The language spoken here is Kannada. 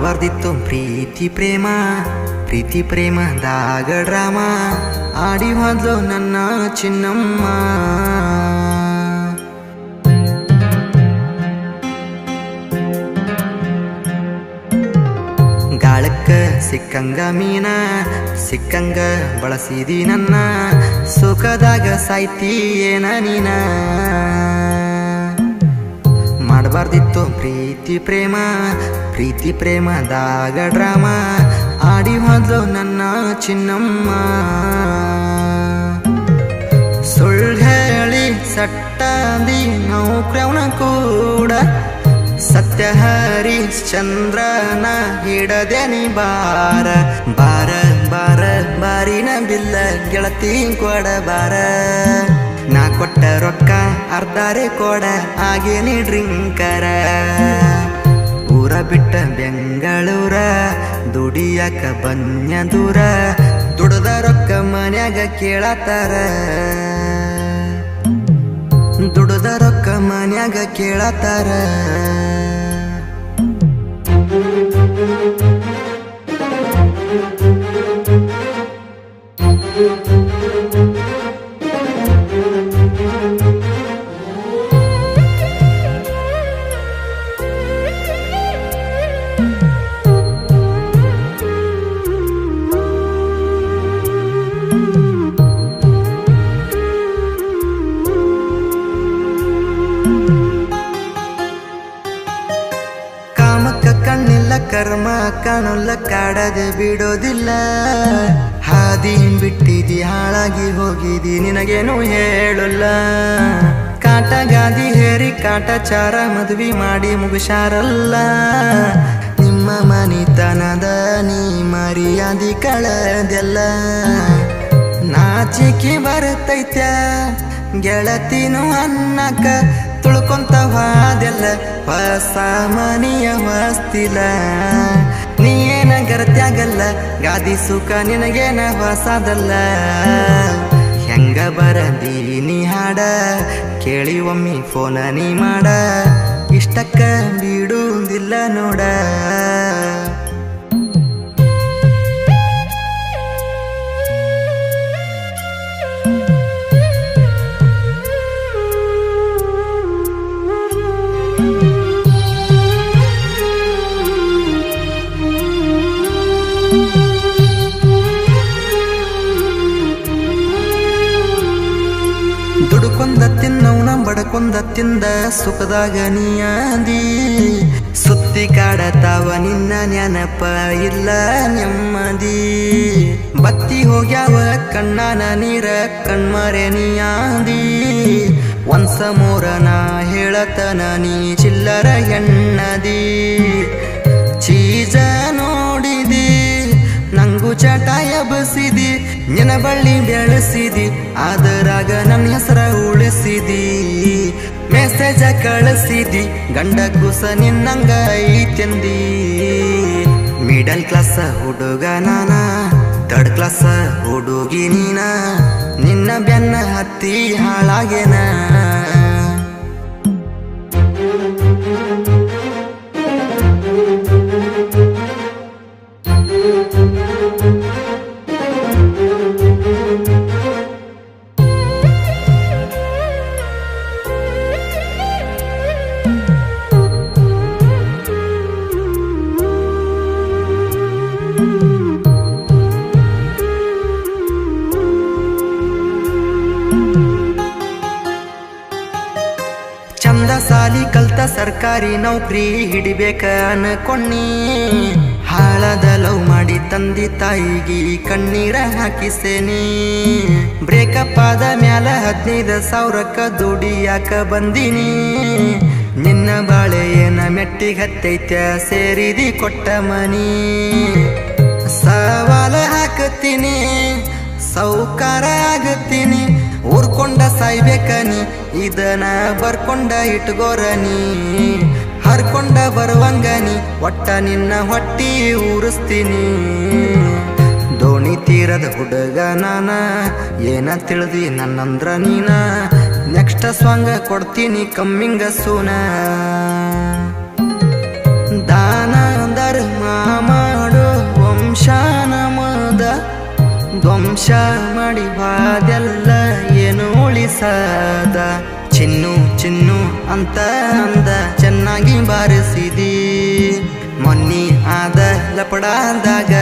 ಮಾಡಬಾರ್ದಿತ್ತು ಪ್ರೀತಿ ಪ್ರೇಮ ಪ್ರೀತಿ ಪ್ರೇಮದಾಗ ಡ್ರಾಮ ಆಡಿ ಹೋದ್ಲು ನನ್ನ ಚಿನ್ನಮ್ಮ. ಗಾಳಕ್ಕ ಸಿಕ್ಕಂಗ ಮೀನ ಸಿಕ್ಕಂಗ ಬಳಸಿದಿ ನನ್ನ ಸುಖದಾಗ ಸಾಯ್ತಿ ಏನ ನೀನ. ಮಾಡಬಾರ್ದಿತ್ತು ಪ್ರೀತಿ ಪ್ರೇಮ ಪ್ರೀತಿ ಪ್ರೇಮದಾಗ ಡ್ರಾಮ ಆಡಿ ಹೋದ್ಲು ನನ್ನ ಚಿನ್ನಮ್ಮ. ಸುಳ್ಳು ಹೇಳಿ ಸಟ್ಟಾದಿ ನೌಕ್ರವನ ಕೂಡ ಸತ್ಯ ಹರಿಶ್ಚಂದ್ರನ ಹಿಡದೇನಿ ಬಾರ ಬಾರ ಬಾರ ಬಾರಿನ ಬಿಲ್ಲ ಗೆಳತಿ ಕೊಡ ಬಾರ. ನಾ ಕೊಟ್ಟ ರೊಕ್ಕ ಅರ್ಧಾರೆ ಕೊಡ ಆಗೇನಿ ಡ್ರಿಂಕರ. ಊರ ಬಿಟ್ಟ ಬೆಂಗಳೂರ ದುಡಿಯಾಕ ಬನ್ಯ ದೂರ ದುಡದ ರೊಕ್ಕ ಮನ್ಯಾಗ ಕೇಳತಾರ. ದುಡದ ರೊಕ್ಕ ಮನ್ಯಾಗ ಕೇಳತಾರ. ಕಣ್ಣಿಲ್ಲ ಕರ್ಮ ಕಾಣಲ್ಲ ಕಾಡದೆ ಬಿಡೋದಿಲ್ಲ. ಹಾದಿ ಬಿಟ್ಟಿದಿ ಹಾಳಾಗಿ ಹೋಗಿದಿ ನಿನಗೇನು ಹೇಳಲ್ಲ. ಕಾಟ ಗಾದಿ ಹೇರಿ ಕಾಟಚಾರ ಮದ್ವಿ ಮಾಡಿ ಮುಗಿಸಾರಲ್ಲ. ನಿಮ್ಮ ಮನಿತನದ ನೀ ಮರ್ಯಾದಿ ಕಳದೆಲ್ಲ. ನಾಚಿಕೆ ಬರ್ತೈತ್ಯ ಗೆಳತಿನು ಅನ್ನಕ ತುಳ್ಕೊಂತ ಹಾದೆಲ್ಲ ಹೊಸ ಮನಿಯ ಹೊಸ್ತಿಲ್ಲ. ನೀ ಏನ ಗರತ್ಯಾಗಲ್ಲ ಗಾದಿ ಸುಖ ನಿನಗೇನ ಹೊಸದಲ್ಲ. ಹೆಂಗ ಬರದೀನಿ ಹಾಡ ಕೇಳಿ ಒಮ್ಮಿ ಫೋನ ನೀ ಮಾಡ ಇಷ್ಟಕ್ಕ ಬಿಡುವುದಿಲ್ಲ ನೋಡ. ದುಡುಕೊಂದ ತಿನ್ನವನ ಬಡಕೊಂದ ತಿಂದ ಸುಖದಾಗ ನೀಯಾದಿ. ಸುತ್ತಿ ಕಾಡತಾವ ನಿನ್ನ ನೆನಪ ಇಲ್ಲ ನೆಮ್ಮದಿ. ಬತ್ತಿ ಹೋಗ್ಯಾವ ಕಣ್ಣಾನ ನೀರ ಕಣ್ಮರೆ ನೀಯಾದಿ. ಒಂದ್ಸ ಮೂರನ ಹೇಳತನ ನೀ ಚಿಲ್ಲರ ಹೆಣ್ಣದಿ. ಚೀಜ ನೋಡಿದಿ ನಂಗು ಚಟ ಎಬಸಿದಿ ನಿನ ಬಳ್ಳಿ ಬೆಳೆಸಿದಿ ಅದರಾಗ ನನ್ನ ಹೆಸರ ಉಳಿಸಿದಿ. ಮೆಸೇಜ ಕಳಿಸಿದಿ ಗಂಡ ಕುಸ ನಿನ್ನಂಗ ಐತೆಂದಿ. ಮಿಡಲ್ ಕ್ಲಾಸ್ ಹುಡುಗ ನಾನ ಥರ್ಡ್ ಕ್ಲಾಸ್ ಹುಡುಗಿ ನೀನ. ನಿನ್ನ ಬೆನ್ನ ಹತ್ತಿ ಹಾಳಾಗೇನ. ಚಂದ ಸಾಲಿ ಕಲ್ತ ಸರ್ಕಾರಿ ನೌಕರಿ ಹಿಡಿಬೇಕ ಅನ್ಕೊಂಡಿ. ಹಾಳದ ಲವ್ ಮಾಡಿ ತಂದಿ ತಾಯಿಗಿ ಕಣ್ಣೀರ ಹಾಕಿಸೇನಿ. ಬ್ರೇಕಪ್ ಆದ ಮ್ಯಾಲ 15,000ಕ್ಕ ದುಡಿಯಾಕ ಬಂದಿನಿ. ನಿನ್ನ ಬಾಳೆ ಏನ ಮೆಟ್ಟಿಗೆ ಹತ್ತೈತ್ಯ ಸೇರಿದಿ ಕೊಟ್ಟ ಮನಿ. ಸವಾಲ ಹಾಕತ್ತೀನಿ ಸೌಕಾರ ಆಗತ್ತೀನಿ. ಊರ್ಕೊಂಡ ಸಾಯ್ಬೇಕನಿ ಇದನ ಬರ್ಕೊಂಡ ಇಟ್ಗೋರನಿ. ಹರ್ಕೊಂಡ ಬರುವಂಗನಿ ಒಟ್ಟ ನಿನ್ನ ಹೊಟ್ಟಿ ಊರಿಸ್ತೀನಿ. ದೋಣಿ ತೀರದ ಹುಡುಗ ನಾನ ಏನ ತಿಳಿದಿ ನನ್ನಂದ್ರ ನೀನ. ನೆಕ್ಸ್ಟ್ ಸಾಂಗ್ ಕೊಡ್ತೀನಿ ಕಮ್ಮಿಂಗ ಸೂನ. ದಾನ ಧರ್ಮ ಮೋಸ ಮಾಡಿ ಬಾದೆಲ್ಲ ಏನು ಉಳಿಸದ ಚಿನ್ನು ಚಿನ್ನು ಅಂತ ಅಂದ ಚೆನ್ನಾಗಿ ಬಾರಿಸಿದಿ ಮೊನ್ನಿ ಆದ ಲಪಡಾದಾಗ